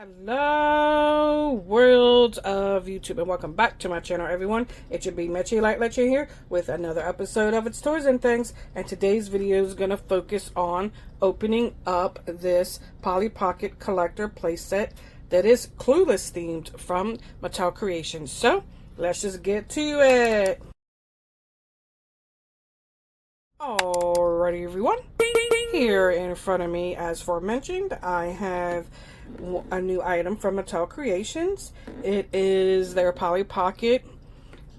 Hello world of YouTube and welcome back to my channel, everyone. It should be Metchy Like Letcha here with another episode of It's Toys and Things, and today's video is going to focus on opening up this Polly Pocket collector playset that is Clueless themed from Mattel Creations. So let's just get to it. Alrighty, everyone. Here in front of me, as aforementioned, I have a new item from Mattel Creations. It is their Polly Pocket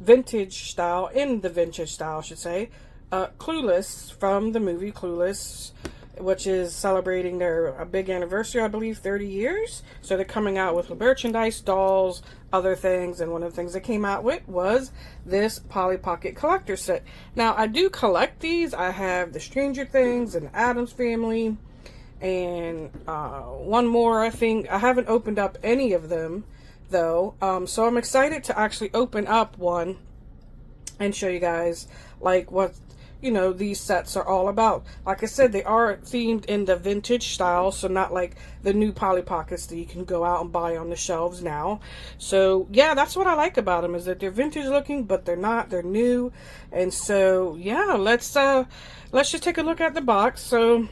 vintage style, in the vintage style, I should say, Clueless from the movie Clueless, which is celebrating their big anniversary, I believe, 30 years. So they're coming out with merchandise, dolls, other things, and one of the things they came out with was this Polly Pocket collector set. Now, I do collect these. I have the Stranger Things and the Addams Family, and one more, I think. I haven't opened up any of them, though, so I'm excited to actually open up one and show you guys, like, what, you know, these sets are all about. Like I said, they are themed in the vintage style, so not like the new Polly Pockets that you can go out and buy on the shelves now. So yeah, that's what I like about them, is that they're vintage looking, but they're not, they're new. And so yeah, let's just take a look at the box. So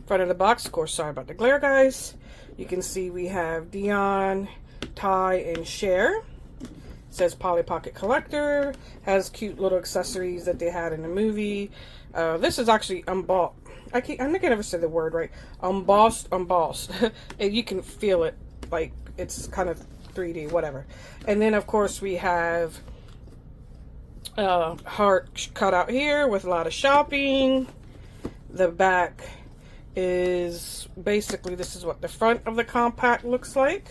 front of the box, of course, sorry about the glare, guys. You can see we have Dion, Ty, and Cher. It says Polly Pocket Collector. Has cute little accessories that they had in the movie. This is actually embossed. I think I never said the word right. Embossed. And you can feel it, like it's kind of 3D, whatever. And then, of course, we have heart cut out here with a lot of shopping. The back is basically, this is what the front of the compact looks like.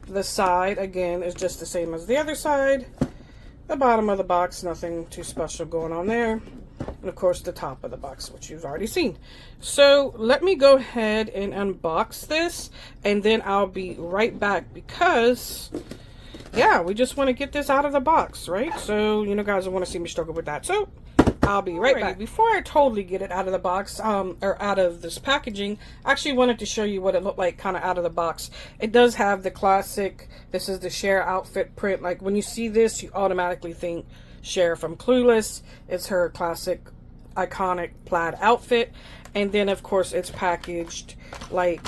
The side, again, is just the same as the other side. The bottom of the box, nothing too special going on there. And of course the top of the box, which you've already seen. So let me go ahead and unbox this, and then I'll be right back, because yeah, we just want to get this out of the box, right? So, you know, guys, I want to see me struggle with that. So I'll be right back. Before I totally get it out of the box, or out of this packaging, I actually wanted to show you what it looked like kind of out of the box. It does have the classic, this is the Cher outfit print. Like, when you see this, you automatically think Cher from Clueless. It's her classic, iconic plaid outfit. And then, of course, it's packaged like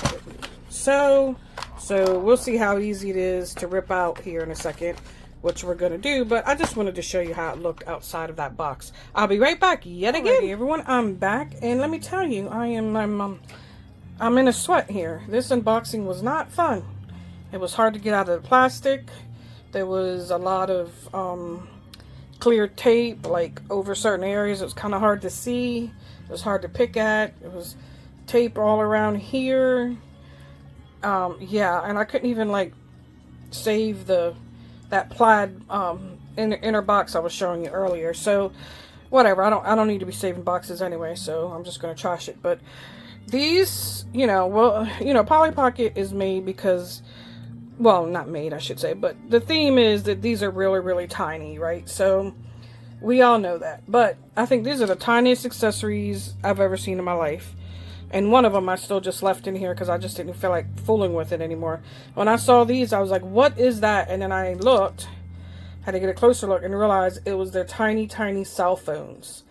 so. So we'll see how easy it is to rip out here in a second, which we're going to do, but I just wanted to show you how it looked outside of that box. I'll be right back yet again. Alrighty, everyone, I'm back, and let me tell you, I'm in a sweat here. This unboxing was not fun. It was hard to get out of the plastic. There was a lot of clear tape, like, over certain areas. It was kind of hard to see. It was hard to pick at. It was tape all around here. Yeah, and I couldn't even, like, save that plaid inner box I was showing you earlier. So whatever, I don't need to be saving boxes anyway, so I'm just gonna trash it. But these, you know, well, you know, Polly Pocket is made because, well, not made, I should say, but the theme is that these are really, really tiny, right? So we all know that, but I think these are the tiniest accessories I've ever seen in my life. And one of them I still just left in here because I just didn't feel like fooling with it anymore. When I saw these, I was like, what is that? And then I looked, had to get a closer look, and realized it was their tiny, tiny cell phones.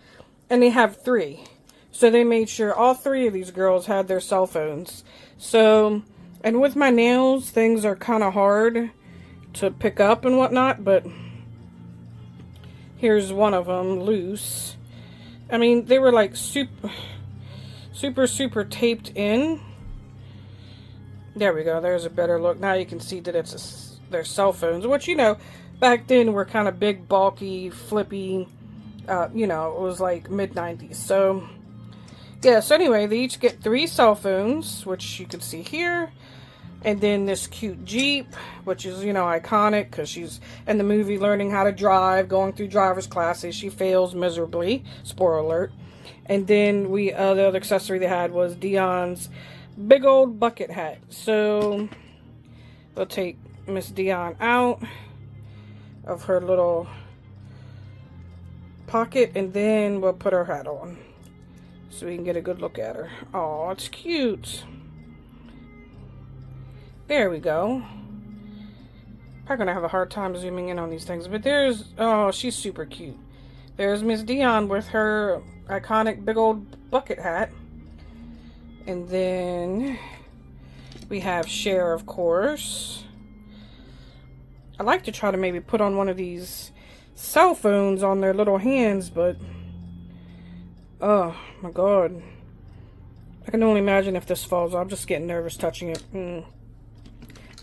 And they have 3. So they made sure all 3 of these girls had their cell phones. So, and with my nails, things are kind of hard to pick up and whatnot, but here's one of them, loose. I mean, they were like super taped in. There we go. There's a better look. Now you can see that it's their cell phones, which, you know, back then were kind of big, bulky, flippy. You know, it was like mid-90s. So yeah, so anyway, they each get 3 cell phones, which you can see here. And then this cute Jeep, which is, you know, iconic because she's in the movie learning how to drive, going through driver's classes. She fails miserably. Spoiler alert. And then the other accessory they had was Dion's big old bucket hat. So we'll take Miss Dion out of her little pocket, and then we'll put her hat on so we can get a good look at her. Oh, it's cute. There we go. Probably gonna have a hard time zooming in on these things, but there's, oh, she's super cute. There's Miss Dion with her iconic big old bucket hat. And then we have Cher, of course. I like to try to maybe put on one of these cell phones on their little hands, but oh my god. I can only imagine if this falls. I'm just getting nervous touching it.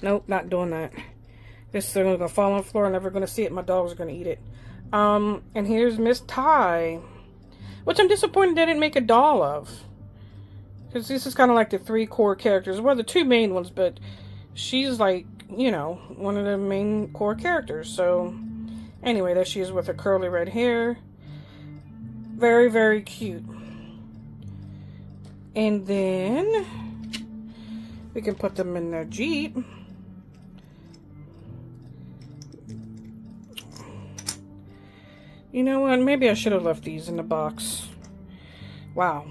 Nope, not doing that. This thing is gonna fall on the floor. I'm never gonna see it. My dogs are gonna eat it. And here's Miss Ty, which I'm disappointed they didn't make a doll of, because this is kind of like the 3 core characters. Well, the 2 main ones, but she's like, you know, one of the main core characters. So anyway, there she is with her curly red hair. Very, very cute. And then we can put them in their Jeep. You know what? Maybe I should have left these in the box. Wow.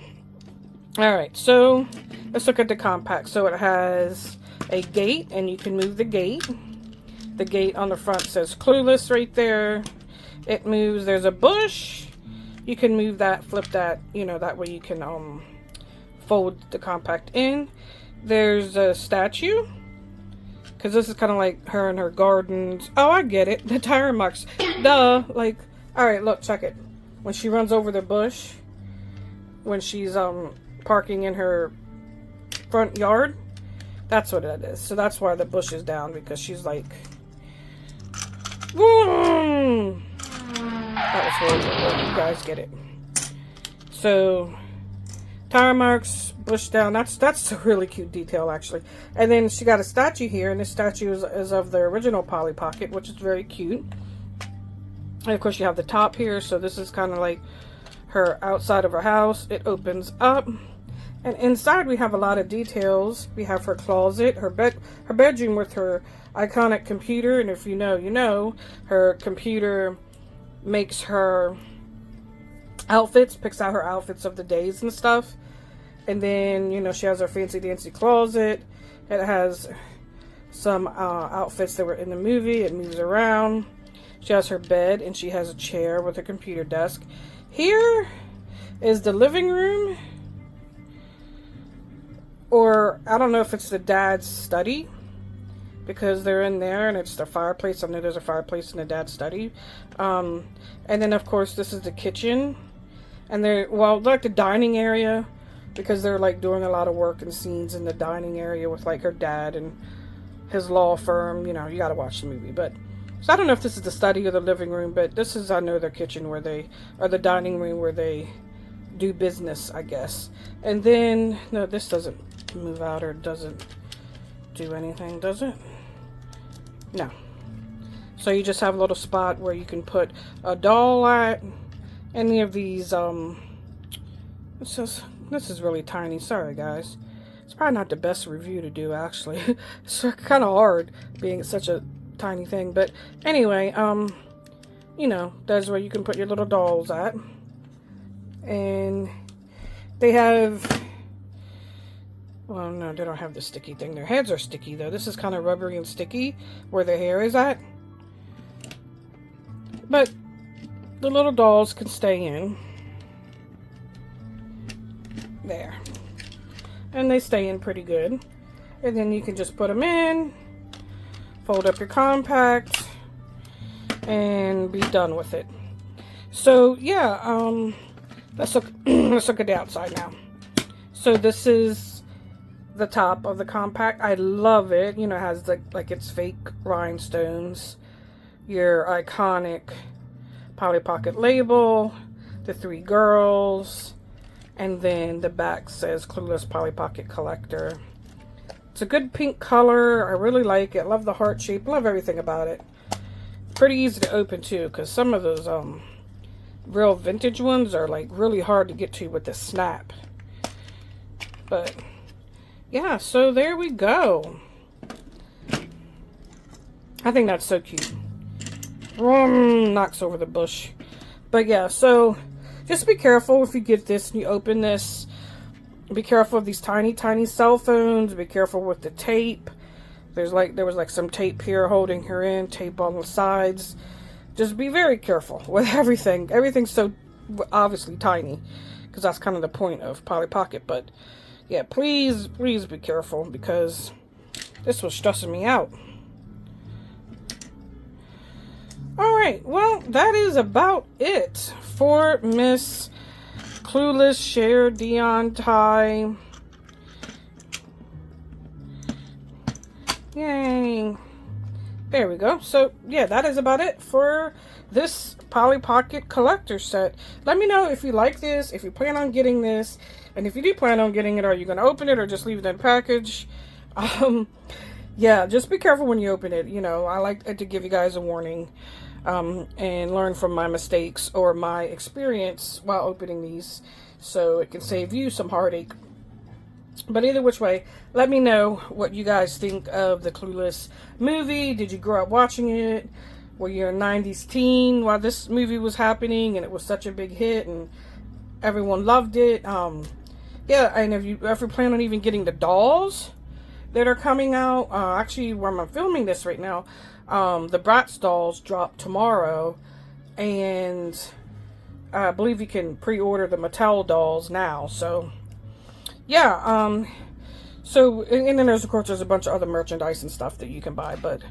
Alright, so let's look at the compact. So it has a gate, and you can move the gate. The gate on the front says Clueless right there. It moves. There's a bush. You can move that, flip that, you know, that way you can fold the compact in. There's a statue, because this is kind of like her in her gardens. Oh, I get it. The tire marks. Duh. Like, alright, look, check it. When she runs over the bush, when she's parking in her front yard, that's what it is. So that's why the bush is down, because she's like, boom! That was horrible. You guys get it. So tire marks, bush down. That's a really cute detail, actually. And then she got a statue here, and this statue is of the original Polly Pocket, which is very cute. And of course you have the top here, so this is kind of like her outside of her house. It opens up, and inside we have a lot of details. We have her closet, her bedroom with her iconic computer, and if you know, you know, her computer makes her outfits, picks out her outfits of the days and stuff. And then, you know, she has her fancy dancy closet. It has some outfits that were in the movie. It moves around. She has her bed, and she has a chair with a computer desk. Here is the living room, or I don't know if it's the dad's study, because they're in there, and it's the fireplace. I know there's a fireplace in the dad's study. And then, of course, this is the kitchen. And they're, well, like the dining area, because they're like doing a lot of work and scenes in the dining area with like her dad and his law firm. You know, you gotta watch the movie. But so I don't know if this is the study or the living room, but this is, I know, their kitchen where they, or the dining room where they do business, I guess. And then, no, this doesn't move out or doesn't do anything, does it? No. So you just have a little spot where you can put a doll at. Any of these, this is really tiny. Sorry, guys. It's probably not the best review to do, actually. It's kind of hard being such a tiny thing. But anyway, you know, that's where you can put your little dolls at. And they have, well, no, they don't have the sticky thing. Their heads are sticky, though. This is kind of rubbery and sticky where their hair is at. But the little dolls can stay in. There. And they stay in pretty good. And then you can just put them in, fold up your compact, and be done with it. So, yeah, let's look at the outside now. So this is the top of the compact. I love it. You know, it has like its fake rhinestones, your iconic Polly Pocket label, the 3 girls, and then the back says Clueless Polly Pocket Collector. It's a good pink color. I really like it. Love the heart shape. Love everything about it. Pretty easy to open too, because some of those real vintage ones are like really hard to get to with the snap. But yeah, so there we go. I think that's so cute. Knocks over the bush. But yeah, so just be careful if you get this and you open this. Be careful of these tiny, tiny cell phones. Be careful with the tape. There was like some tape here holding her in, tape on the sides. Just be very careful with everything. Everything's so obviously tiny, because that's kind of the point of Polly Pocket. But yeah, please be careful, because this was stressing me out. Alright, well, that is about it for Miss Clueless Cher Dion tie. Yay. There we go. So, yeah, that is about it for this Polly Pocket collector set. Let me know if you like this, if you plan on getting this, and if you do plan on getting it, are you going to open it or just leave it in the package? Yeah, just be careful when you open it. You know, I like to give you guys a warning and learn from my mistakes or my experience while opening these, so it can save you some heartache. But either which way, let me know what you guys think of the Clueless movie. Did you grow up watching it? Were you a 90s teen while this movie was happening and it was such a big hit and everyone loved it? Yeah, and if you plan on even getting the dolls that are coming out, actually where I'm filming this right now, the Bratz dolls drop tomorrow, and I believe you can pre-order the Mattel dolls now. So yeah, so, and then there's, of course, there's a bunch of other merchandise and stuff that you can buy. But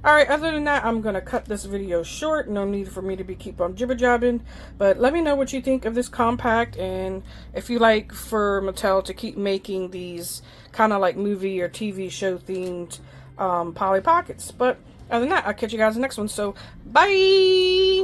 alright, other than that, I'm going to cut this video short. No need for me to keep on jibber-jabbing. But let me know what you think of this compact, and if you like for Mattel to keep making these kind of like movie or TV show themed Polly Pockets. But other than that, I'll catch you guys in the next one. So, bye!